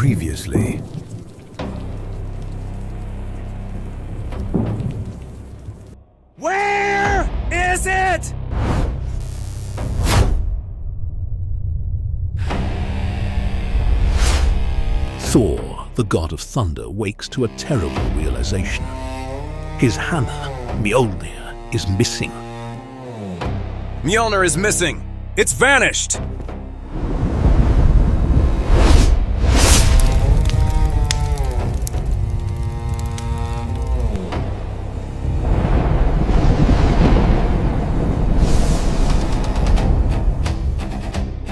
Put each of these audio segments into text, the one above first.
Previously. Where is it? Thor, the god of thunder, wakes to a terrible realization. His hammer, Mjolnir, is missing. Mjolnir is missing. It's vanished.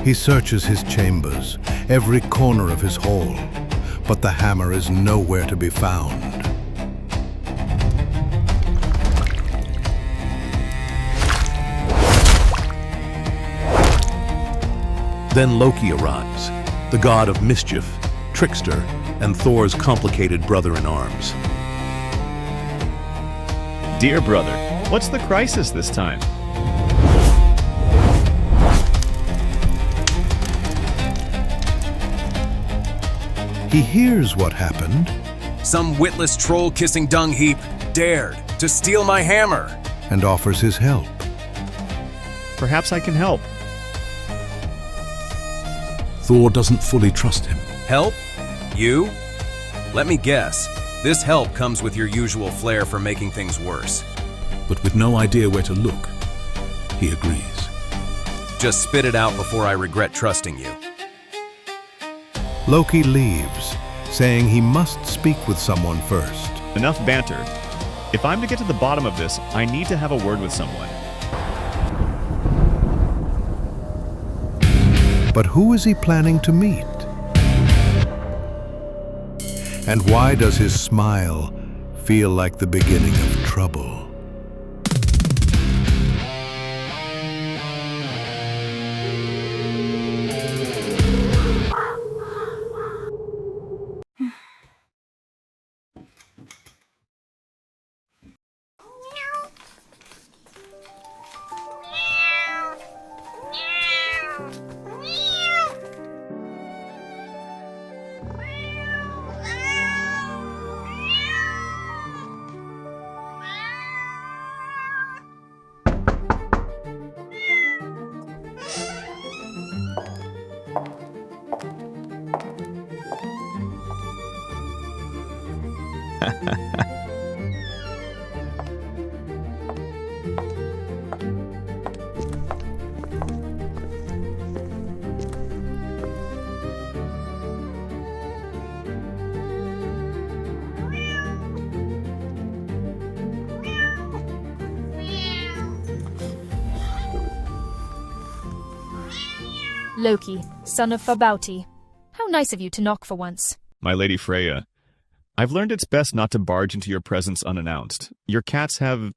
He searches his chambers, every corner of his hall, but the hammer is nowhere to be found. Then Loki arrives, the god of mischief, trickster, and Thor's complicated brother-in-arms. Dear brother, what's the crisis this time? He hears what happened Some witless troll-kissing dung heap dared to steal my hammer. and offers his help. Perhaps I can help. Thor doesn't fully trust him. Help? You? Let me guess. This help comes with your usual flair for making things worse. But with no idea where to look, he agrees. Just spit it out before I regret trusting you. Loki leaves, saying he must speak with someone first. Enough banter. If I'm to get to the bottom of this, I need to have a word with someone. But who is he planning to meet? And why does his smile feel like the beginning of trouble? Loki, son of Fabauti. How nice of you to knock for once. My lady Freyja, I've learned it's best not to barge into your presence unannounced. Your cats have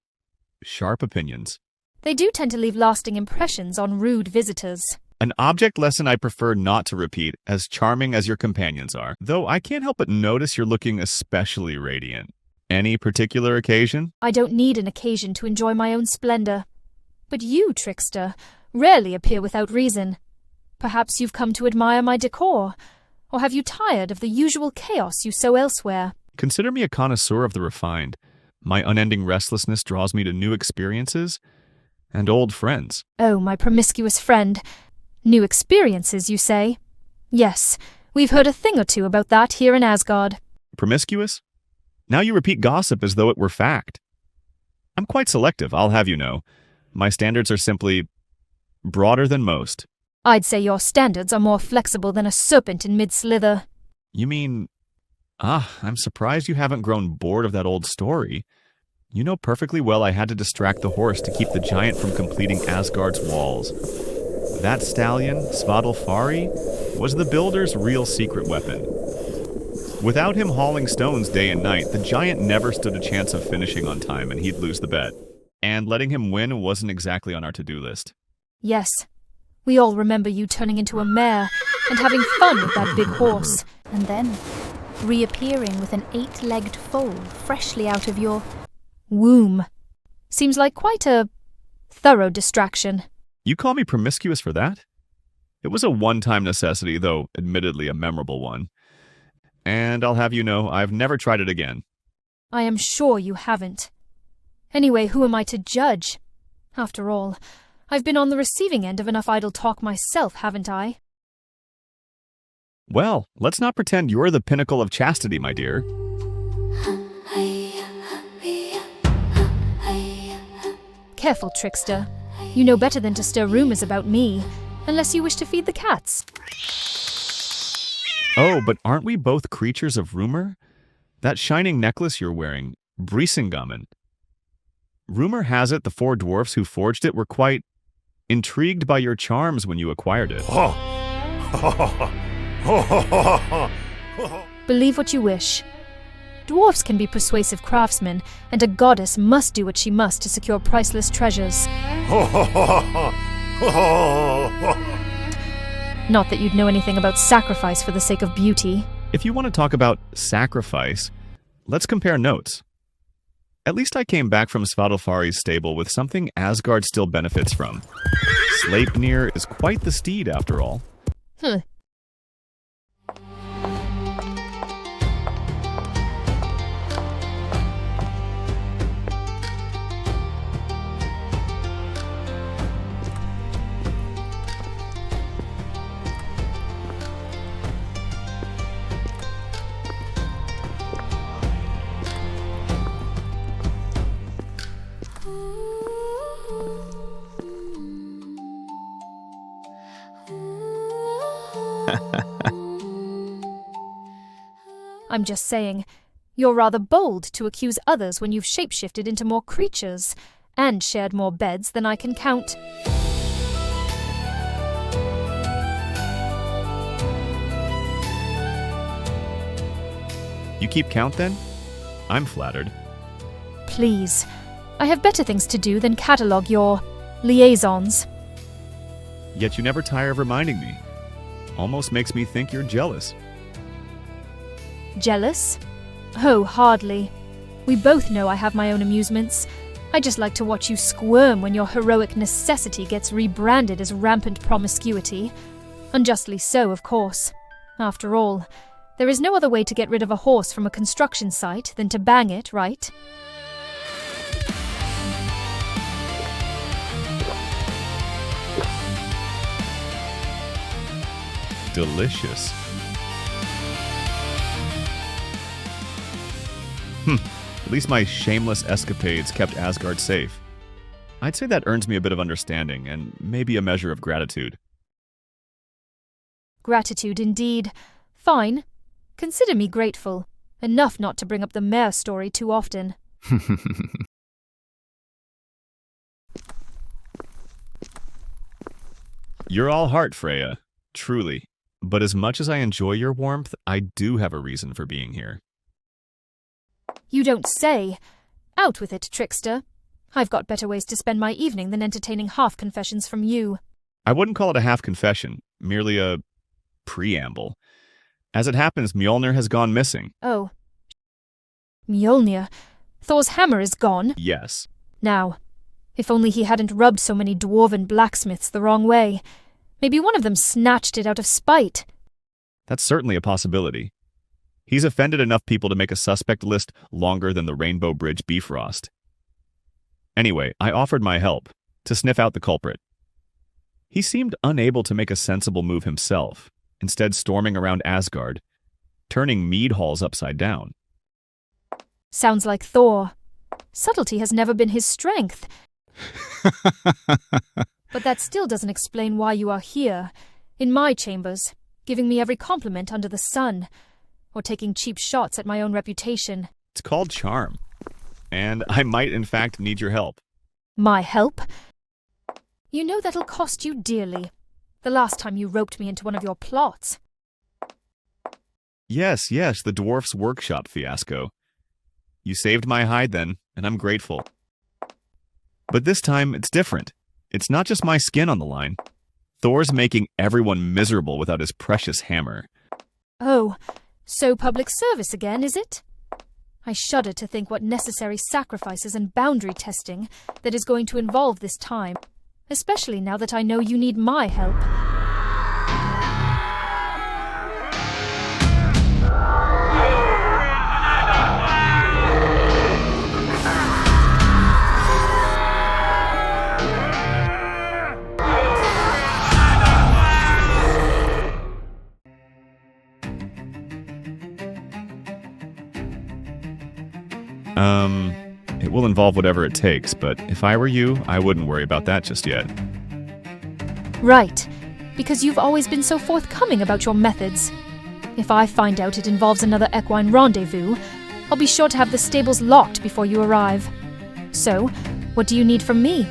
sharp opinions. They do tend to leave lasting impressions on rude visitors. An object lesson I prefer not to repeat, as charming as your companions are, though I can't help but notice you're looking especially radiant. Any particular occasion? I don't need an occasion to enjoy my own splendor. But you, trickster, rarely appear without reason. Perhaps you've come to admire my decor, or have you tired of the usual chaos you sow elsewhere? Consider me a connoisseur of the refined. My unending restlessness draws me to new experiences and old friends. Oh, my promiscuous friend. New experiences, you say? Yes, we've heard a thing or two about that here in Asgard. Promiscuous? Now you repeat gossip as though it were fact. I'm quite selective, I'll have you know. My standards are simply broader than most. I'd say your standards are more flexible than a serpent in mid-slither. You mean... I'm surprised you haven't grown bored of that old story. You know perfectly well I had to distract the horse to keep the giant from completing Asgard's walls. That stallion, Svadilfari, was the builder's real secret weapon. Without him hauling stones day and night, the giant never stood a chance of finishing on time and he'd lose the bet. And letting him win wasn't exactly on our to-do list. Yes. We all remember you turning into a mare and having fun with that big horse. And then reappearing with an 8-legged foal freshly out of your womb. Seems like quite a thorough distraction. You call me promiscuous for that? It was a one-time necessity, though admittedly a memorable one. and I'll have you know I've never tried it again. I am sure you haven't. Anyway, who am I to judge? After all, I've been on the receiving end of enough idle talk myself, haven't I? Well, let's not pretend you're the pinnacle of chastity, my dear. Careful, trickster. You know better than to stir rumors about me, unless you wish to feed the cats. Oh, but aren't we both creatures of rumor? That shining necklace you're wearing, Brisingamen. Rumor has it the four dwarfs who forged it were quite intrigued by your charms when you acquired it. Believe what you wish. Dwarfs can be persuasive craftsmen, and a goddess must do what she must to secure priceless treasures. Not that you'd know anything about sacrifice for the sake of beauty. If you want to talk about sacrifice, let's compare notes. At least I came back from Svadilfari's stable with something Asgard still benefits from. Sleipnir is quite the steed, after all. I'm just saying, you're rather bold to accuse others when you've shapeshifted into more creatures, and shared more beds than I can count. You keep count, then? I'm flattered. Please, I have better things to do than catalogue your liaisons. Yet you never tire of reminding me. Almost makes me think you're jealous. Jealous? Oh, hardly. We both know I have my own amusements. I just like to watch you squirm when your heroic necessity gets rebranded as rampant promiscuity. Unjustly so, of course. After all, there is no other way to get rid of a horse from a construction site than to bang it, right? Delicious. At least my shameless escapades kept Asgard safe. I'd say that earns me a bit of understanding and maybe a measure of gratitude. Gratitude indeed. Fine. Consider me grateful. Enough not to bring up the mare story too often. You're all heart, Freyja. Truly. But as much as I enjoy your warmth, I do have a reason for being here. You don't say. Out with it, trickster. I've got better ways to spend my evening than entertaining half-confessions from you. I wouldn't call it a half-confession, merely a preamble. As it happens, Mjolnir has gone missing. Oh. Mjolnir? Thor's hammer is gone? Yes. Now, if only he hadn't rubbed so many dwarven blacksmiths the wrong way. Maybe one of them snatched it out of spite. That's certainly a possibility. He's offended enough people to make a suspect list longer than the Rainbow Bridge Bifrost. Anyway, I offered my help to sniff out the culprit. He seemed unable to make a sensible move himself, instead storming around Asgard, turning mead halls upside down. Sounds like Thor. Subtlety has never been his strength. But that still doesn't explain why you are here, in my chambers, giving me every compliment under the sun, or taking cheap shots at my own reputation. It's called charm. And I might, in fact, need your help. My help? You know that'll cost you dearly. The last time you roped me into one of your plots. Yes, the dwarf's workshop fiasco. You saved my hide then, and I'm grateful. But this time, it's different. It's not just my skin on the line. Thor's making everyone miserable without his precious hammer. Oh, so public service again, is it? I shudder to think what necessary sacrifices and boundary testing that is going to involve this time, especially now that I know you need my help. It will involve whatever it takes, but if I were you, I wouldn't worry about that just yet. Right, because you've always been so forthcoming about your methods. If I find out it involves another equine rendezvous, I'll be sure to have the stables locked before you arrive. So, what do you need from me?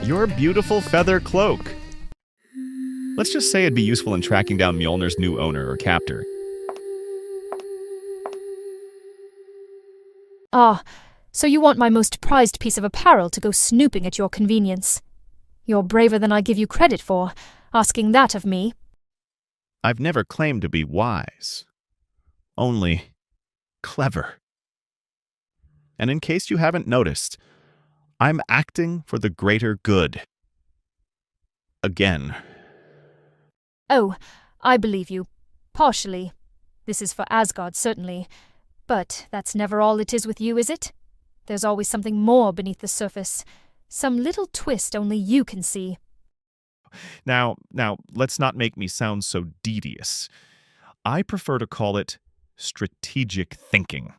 Your beautiful feather cloak. Let's just say it'd be useful in tracking down Mjolnir's new owner or captor. Ah, so you want my most prized piece of apparel to go snooping at your convenience. You're braver than I give you credit for, asking that of me. I've never claimed to be wise. Only clever. And in case you haven't noticed, I'm acting for the greater good. Again. Oh, I believe you. Partially. This is for Asgard, certainly. But that's never all it is with you, is it? There's always something more beneath the surface. Some little twist only you can see. Now, let's not make me sound so devious. I prefer to call it strategic thinking.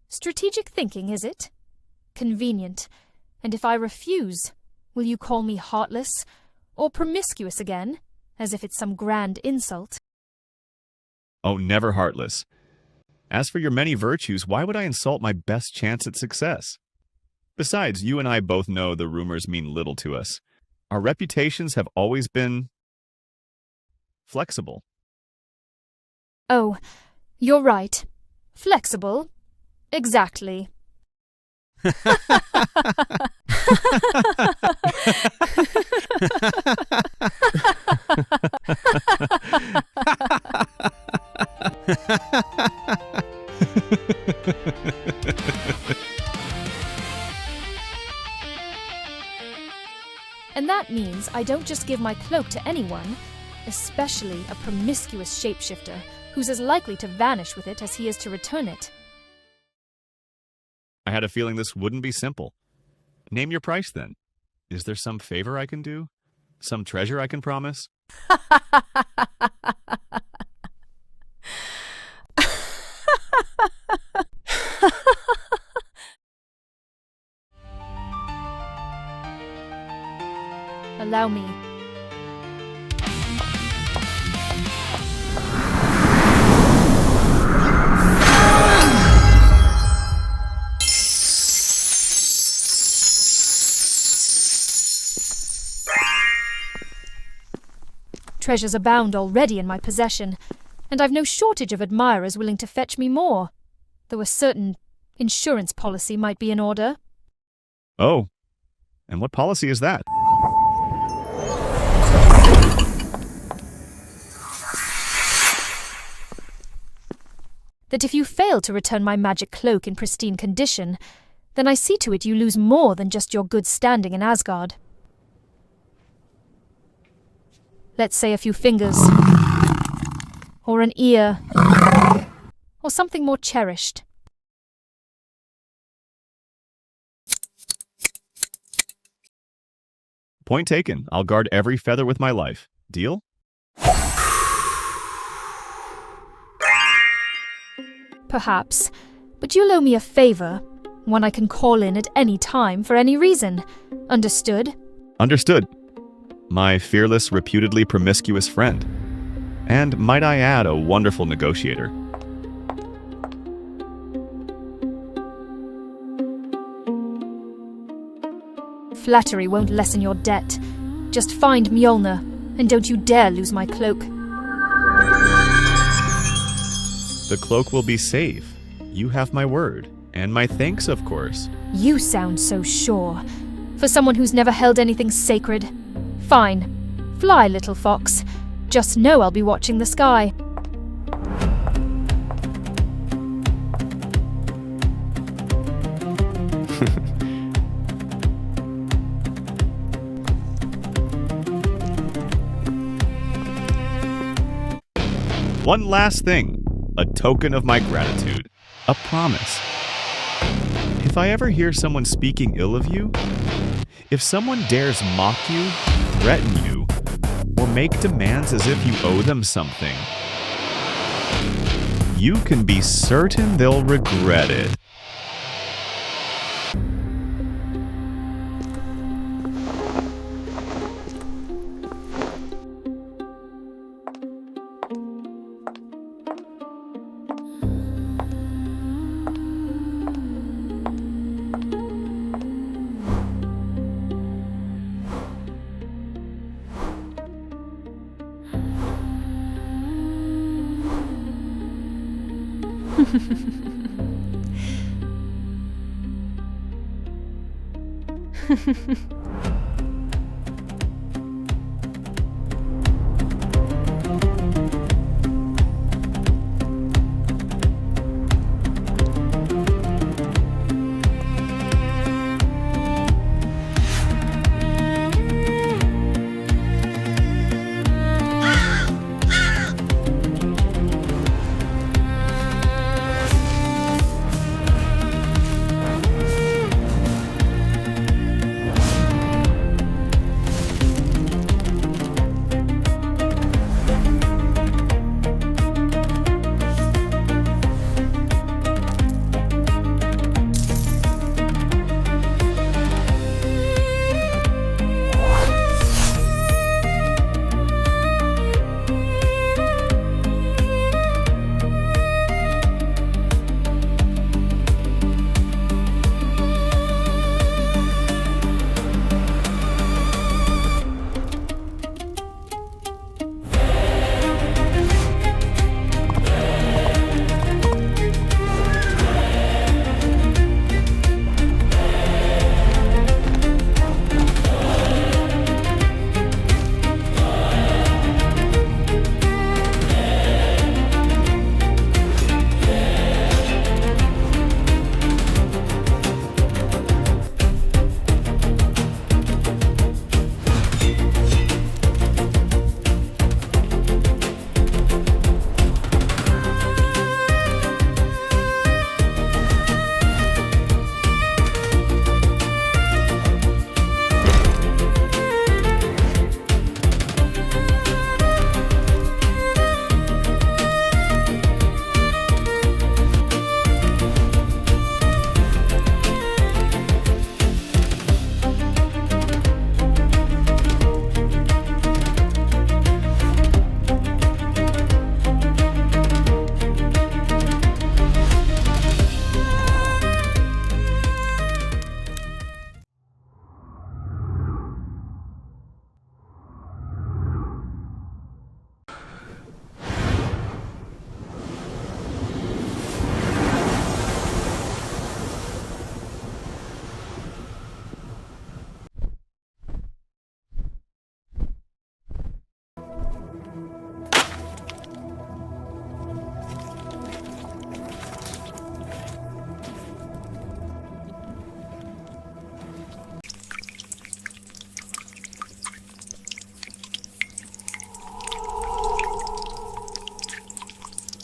Strategic thinking, is it? Convenient. And if I refuse, will you call me heartless? Or promiscuous again? As if it's some grand insult. Oh, never heartless. As for your many virtues, why would I insult my best chance at success? Besides, you and I both know the rumors mean little to us. Our reputations have always been flexible. Oh, you're right. Flexible. Exactly. And that means I don't just give my cloak to anyone, especially a promiscuous shapeshifter who's as likely to vanish with it as he is to return it. I had a feeling this wouldn't be simple. Name your price, then. Is there some favor I can do? Some treasure I can promise? Allow me. Treasures abound already in my possession, and I've no shortage of admirers willing to fetch me more, though a certain insurance policy might be in order. Oh, and what policy is that? That if you fail to return my magic cloak in pristine condition, then I see to it you lose more than just your good standing in Asgard. Let's say a few fingers, or an ear, or something more cherished. Point taken. I'll guard every feather with my life. Deal? Perhaps, but you'll owe me a favor, one I can call in at any time for any reason. Understood? Understood. My fearless, reputedly promiscuous friend. And might I add, a wonderful negotiator. Flattery won't lessen your debt. Just find Mjolnir, and don't you dare lose my cloak. The cloak will be safe. You have my word. And my thanks, of course. You sound so sure. For someone who's never held anything sacred. Fine. Fly, little fox. Just know I'll be watching the sky. One last thing. A token of my gratitude. A promise. If I ever hear someone speaking ill of you, if someone dares mock you, threaten you, or make demands as if you owe them something, you can be certain they'll regret it.